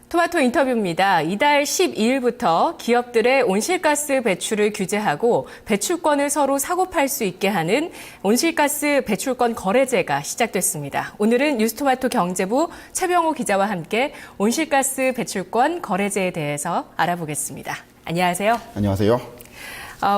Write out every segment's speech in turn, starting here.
토마토 인터뷰입니다. 이달 12일부터 기업들의 온실가스 배출을 규제하고 배출권을 서로 사고팔 수 있게 하는 온실가스 배출권 거래제가 시작됐습니다. 오늘은 뉴스토마토 경제부 최병호 기자와 함께 온실가스 배출권 거래제에 대해서 알아보겠습니다. 안녕하세요. 안녕하세요.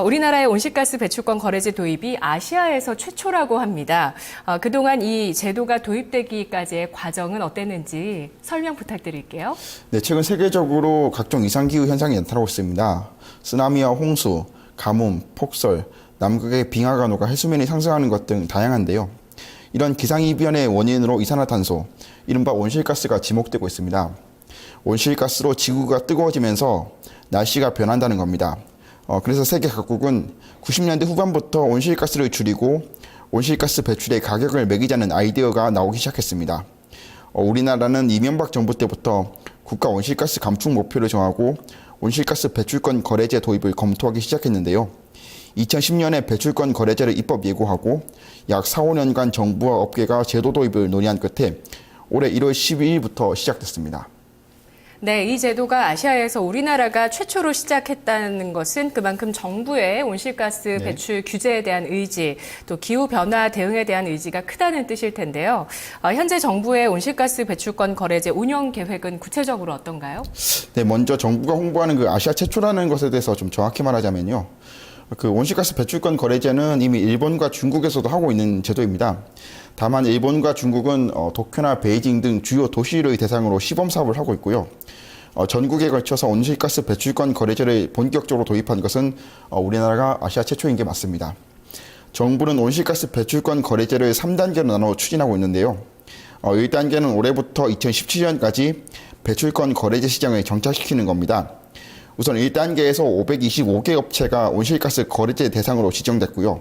우리나라의 온실가스 배출권 거래제 도입이 아시아에서 최초라고 합니다. 그동안 이 제도가 도입되기까지의 과정은 어땠는지 설명 부탁드릴게요. 네, 최근 세계적으로 각종 이상기후 현상이 나타나고 있습니다. 쓰나미와 홍수, 가뭄, 폭설, 남극의 빙하가 해수면이 상승하는 것 등 다양한데요. 이런 기상이변의 원인으로 이산화탄소, 이른바 온실가스가 지목되고 있습니다. 온실가스로 지구가 뜨거워지면서 날씨가 변한다는 겁니다. 그래서 세계 각국은 90년대 후반부터 온실가스를 줄이고 온실가스 배출의 가격을 매기자는 아이디어가 나오기 시작했습니다. 우리나라는 이명박 정부 때부터 국가 온실가스 감축 목표를 정하고 온실가스 배출권 거래제 도입을 검토하기 시작했는데요. 2010년에 배출권 거래제를 입법 예고하고 약 4, 5년간 정부와 업계가 제도 도입을 논의한 끝에 올해 1월 12일부터 시작됐습니다. 네, 이 제도가 아시아에서 우리나라가 최초로 시작했다는 것은 그만큼 정부의 온실가스 배출 규제에 대한 의지, 또 기후변화 대응에 대한 의지가 크다는 뜻일 텐데요. 현재 정부의 온실가스 배출권 거래제 운영 계획은 구체적으로 어떤가요? 네, 먼저 정부가 홍보하는 그 아시아 최초라는 것에 대해서 좀 정확히 말하자면요. 그 온실가스 배출권 거래제는 이미 일본과 중국에서도 하고 있는 제도입니다. 다만 일본과 중국은 도쿄나 베이징 등 주요 도시를 대상으로 시범 사업을 하고 있고요. 전국에 걸쳐서 온실가스 배출권 거래제를 본격적으로 도입한 것은 우리나라가 아시아 최초인 게 맞습니다. 정부는 온실가스 배출권 거래제를 3단계로 나눠 추진하고 있는데요. 1단계는 올해부터 2017년까지 배출권 거래제 시장을 정착시키는 겁니다. 우선 1단계에서 525개 업체가 온실가스 거래제 대상으로 지정됐고요.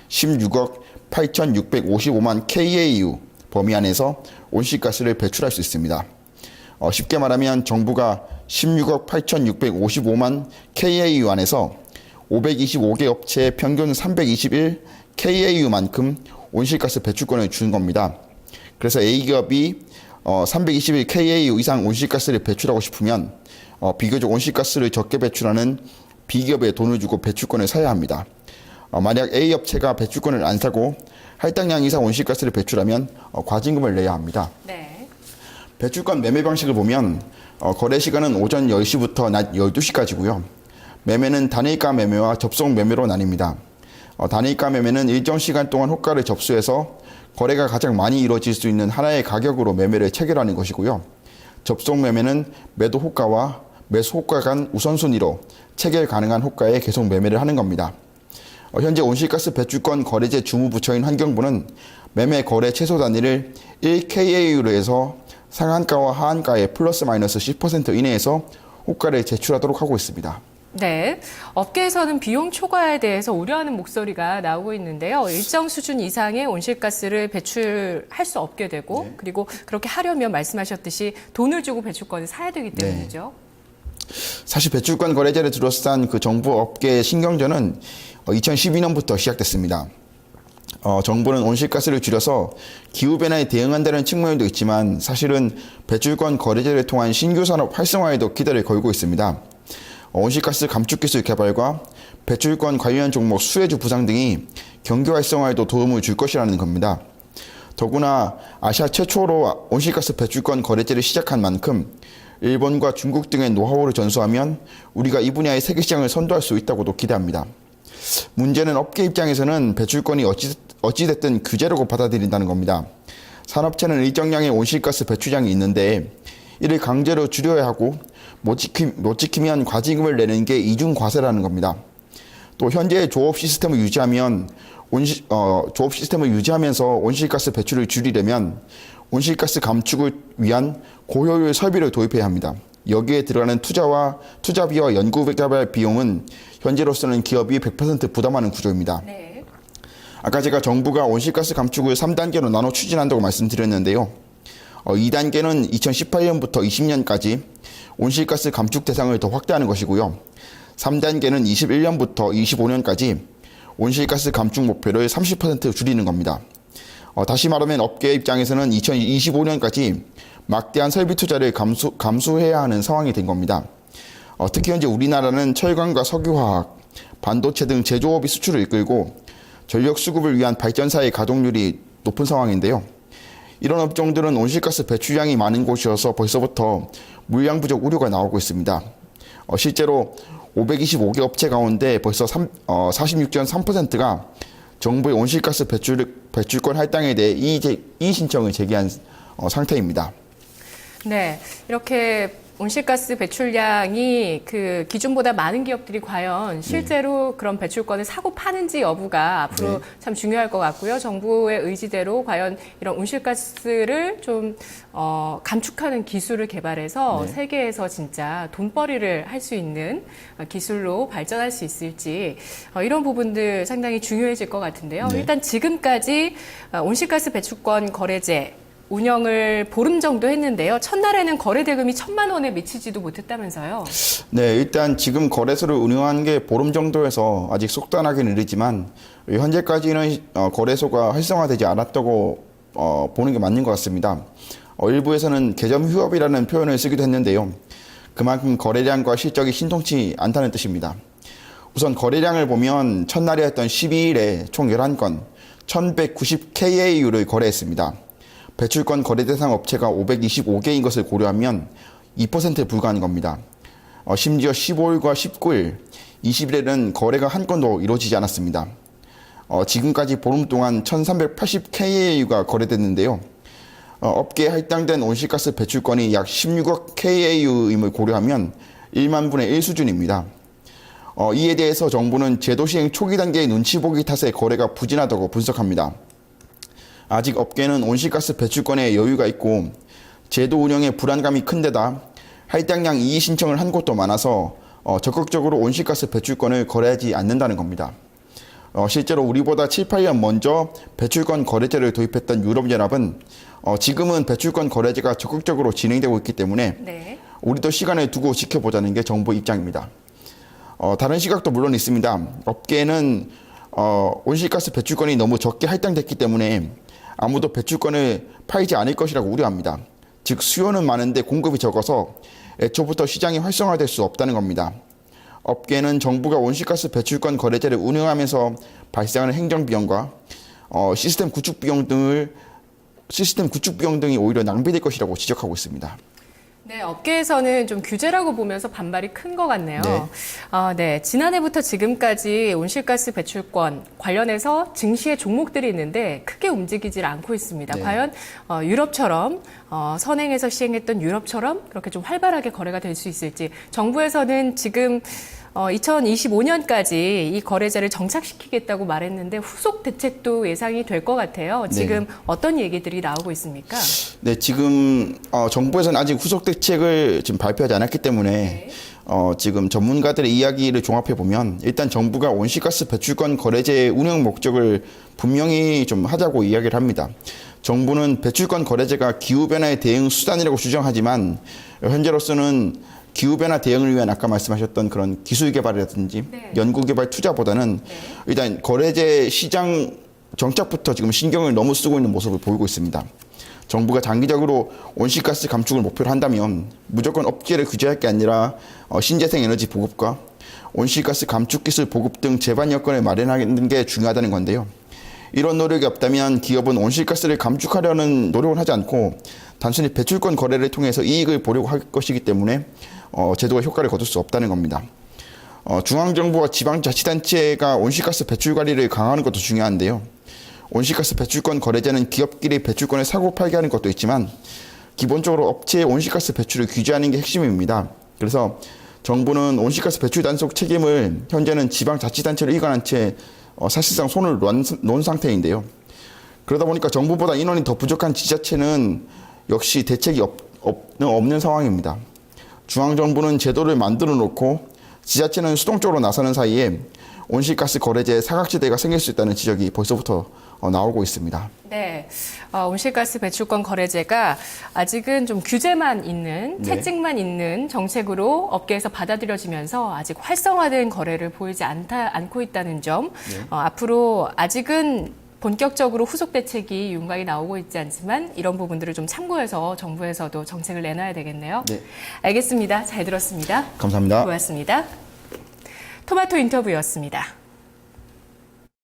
16억 8,655만 KAU 범위 안에서 온실가스를 배출할 수 있습니다. 쉽게 말하면 정부가 16억 8,655만 KAU 안에서 525개 업체의 평균 321 KAU만큼 온실가스 배출권을 주는 겁니다. 그래서 A기업이 321 KAU 이상 온실가스를 배출하고 싶으면 비교적 온실가스를 적게 배출하는 B기업에 돈을 주고 배출권을 사야 합니다. 만약 A 업체가 배출권을 안 사고 할당량 이상 온실가스를 배출하면 과징금을 내야 합니다. 네. 배출권 매매 방식을 보면 거래 시간은 오전 10시부터 낮 12시까지고요. 매매는 단일가 매매와 접속 매매로 나뉩니다. 단일가 매매는 일정 시간 동안 호가를 접수해서 거래가 가장 많이 이루어질 수 있는 하나의 가격으로 매매를 체결하는 것이고요. 접속 매매는 매도 호가와 매수 호가 간 우선순위로 체결 가능한 호가에 계속 매매를 하는 겁니다. 현재 온실가스 배출권 거래제 주무부처인 환경부는 매매 거래 최소 단위를 1KAU로 해서 상한가와 하한가의 플러스 마이너스 10% 이내에서 호가를 제출하도록 하고 있습니다. 네, 업계에서는 비용 초과에 대해서 우려하는 목소리가 나오고 있는데요. 일정 수준 이상의 온실가스를 배출할 수 없게 되고 그리고 그렇게 하려면 말씀하셨듯이 돈을 주고 배출권을 사야 되기 때문이죠. 사실 배출권 거래제를 둘러싼 그 정부 업계의 신경전은 2012년부터 시작됐습니다. 정부는 온실가스를 줄여서 기후변화에 대응한다는 측면도 있지만 사실은 배출권 거래제를 통한 신규 산업 활성화에도 기대를 걸고 있습니다. 온실가스 감축 기술 개발과 배출권 관련 종목 수혜주 부상 등이 경기 활성화에도 도움을 줄 것이라는 겁니다. 더구나 아시아 최초로 온실가스 배출권 거래제를 시작한 만큼 일본과 중국 등의 노하우를 전수하면 우리가 이 분야의 세계 시장을 선도할 수 있다고도 기대합니다. 문제는 업계 입장에서는 배출권이 어찌됐든 규제라고 받아들인다는 겁니다. 산업체는 일정량의 온실가스 배출량이 있는데 이를 강제로 줄여야 하고 못 지키면 과징금을 내는 게 이중과세라는 겁니다. 또 현재의 조업 시스템을 유지하면서 온실가스 배출을 줄이려면 온실가스 감축을 위한 고효율 설비를 도입해야 합니다. 여기에 들어가는 투자비와 연구개발 비용은 현재로서는 기업이 100% 부담하는 구조입니다. 네. 아까 제가 정부가 온실가스 감축을 3단계로 나눠 추진한다고 말씀드렸는데요. 2단계는 2018년부터 20년까지 온실가스 감축 대상을 더 확대하는 것이고요. 3단계는 21년부터 25년까지 온실가스 감축 목표를 30% 줄이는 겁니다. 다시 말하면 업계 입장에서는 2025년까지 막대한 설비 투자를 감수해야 하는 상황이 된 겁니다. 특히 현재 우리나라는 철강과 석유화학, 반도체 등 제조업이 수출을 이끌고 전력 수급을 위한 발전사의 가동률이 높은 상황인데요. 이런 업종들은 온실가스 배출량이 많은 곳이어서 벌써부터 물량 부족 우려가 나오고 있습니다. 실제로 525개 업체 가운데 벌써 46.3%가 정부의 온실가스 배출권 할당에 대해 이의 신청을 제기한 상태입니다. 네, 이렇게 온실가스 배출량이 그 기준보다 많은 기업들이 과연 실제로 그런 배출권을 사고 파는지 여부가 앞으로 참 중요할 것 같고요. 정부의 의지대로 과연 이런 온실가스를 좀 감축하는 기술을 개발해서 세계에서 진짜 돈벌이를 할 수 있는 기술로 발전할 수 있을지 이런 부분들 상당히 중요해질 것 같은데요. 일단 지금까지 온실가스 배출권 거래제 운영을 보름 정도 했는데요. 첫날에는 거래 대금이 1,000만 원에 미치지도 못했다면서요. 네, 일단 지금 거래소를 운영한 게 보름 정도여서 아직 속단하기는 이르지만 현재까지는 거래소가 활성화되지 않았다고 보는 게 맞는 것 같습니다. 일부에서는 개점 휴업이라는 표현을 쓰기도 했는데요. 그만큼 거래량과 실적이 신통치 않다는 뜻입니다. 우선 거래량을 보면 첫날에 했던 12일에 총 11건, 1,190KAU를 거래했습니다. 배출권 거래 대상 업체가 525개인 것을 고려하면 2%에 불과한 겁니다. 심지어 15일과 19일, 20일에는 거래가 한 건도 이루어지지 않았습니다. 지금까지 보름 동안 1,380KAU가 거래됐는데요. 업계에 할당된 온실가스 배출권이 약 16억 KAU임을 고려하면 1만 분의 1 수준입니다. 이에 대해서 정부는 제도 시행 초기 단계의 눈치 보기 탓에 거래가 부진하다고 분석합니다. 아직 업계는 온실가스 배출권에 여유가 있고 제도 운영에 불안감이 큰 데다 할당량 이의 신청을 한 곳도 많아서 적극적으로 온실가스 배출권을 거래하지 않는다는 겁니다. 실제로 우리보다 7, 8년 먼저 배출권 거래제를 도입했던 유럽연합은 지금은 배출권 거래제가 적극적으로 진행되고 있기 때문에 우리도 시간을 두고 지켜보자는 게 정부 입장입니다. 다른 시각도 물론 있습니다. 업계는 온실가스 배출권이 너무 적게 할당됐기 때문에 아무도 배출권을 팔지 않을 것이라고 우려합니다. 즉 수요는 많은데 공급이 적어서 애초부터 시장이 활성화될 수 없다는 겁니다. 업계는 정부가 온실가스 배출권 거래제를 운영하면서 발생하는 행정비용과 시스템 구축 비용 등이 오히려 낭비될 것이라고 지적하고 있습니다. 네, 업계에서는 좀 규제라고 보면서 반발이 큰 것 같네요. 네, 지난해부터 지금까지 온실가스 배출권 관련해서 증시의 종목들이 있는데 크게 움직이질 않고 있습니다. 과연 유럽처럼 선행해서 시행했던 유럽처럼 그렇게 좀 활발하게 거래가 될 수 있을지 정부에서는 지금 2025년까지 이 거래제를 정착시키겠다고 말했는데 후속 대책도 예상이 될 것 같아요. 지금 어떤 얘기들이 나오고 있습니까? 네, 지금 정부에서는 아직 후속 대책을 지금 발표하지 않았기 때문에 지금 전문가들의 이야기를 종합해 보면 일단 정부가 온실가스 배출권 거래제의 운영 목적을 분명히 좀 하자고 이야기를 합니다. 정부는 배출권 거래제가 기후변화에 대응 수단이라고 주장하지만 현재로서는 기후변화 대응을 위한 아까 말씀하셨던 그런 기술 개발이라든지 연구개발 투자보다는 일단 거래제 시장 정착부터 지금 신경을 너무 쓰고 있는 모습을 보이고 있습니다. 정부가 장기적으로 온실가스 감축을 목표로 한다면 무조건 업계를 규제할 게 아니라 신재생 에너지 보급과 온실가스 감축 기술 보급 등 제반 여건을 마련하는 게 중요하다는 건데요. 이런 노력이 없다면 기업은 온실가스를 감축하려는 노력을 하지 않고 단순히 배출권 거래를 통해서 이익을 보려고 할 것이기 때문에 제도가 효과를 거둘 수 없다는 겁니다. 중앙정부와 지방자치단체가 온실가스 배출 관리를 강화하는 것도 중요한데요. 온실가스 배출권 거래제는 기업끼리 배출권을 사고 팔게 하는 것도 있지만 기본적으로 업체의 온실가스 배출을 규제하는 게 핵심입니다. 그래서 정부는 온실가스 배출 단속 책임을 현재는 지방자치단체로 이관한 채 사실상 손을 놓은 상태인데요. 그러다 보니까 정부보다 인원이 더 부족한 지자체는 역시 대책이 없는 상황입니다. 중앙정부는 제도를 만들어 놓고 지자체는 수동적으로 나서는 사이에 온실가스 거래제 사각지대가 생길 수 있다는 지적이 벌써부터 나오고 있습니다. 네, 온실가스 배출권 거래제가 아직은 좀 규제만 있는, 채찍만 있는 정책으로 업계에서 받아들여지면서 아직 활성화된 거래를 보이지 않고 있다는 점, 앞으로 아직은 본격적으로 후속 대책이 윤곽이 나오고 있지 않지만 이런 부분들을 좀 참고해서 정부에서도 정책을 내놔야 되겠네요. 네. 알겠습니다. 잘 들었습니다. 감사합니다. 고맙습니다. 토마토 인터뷰였습니다.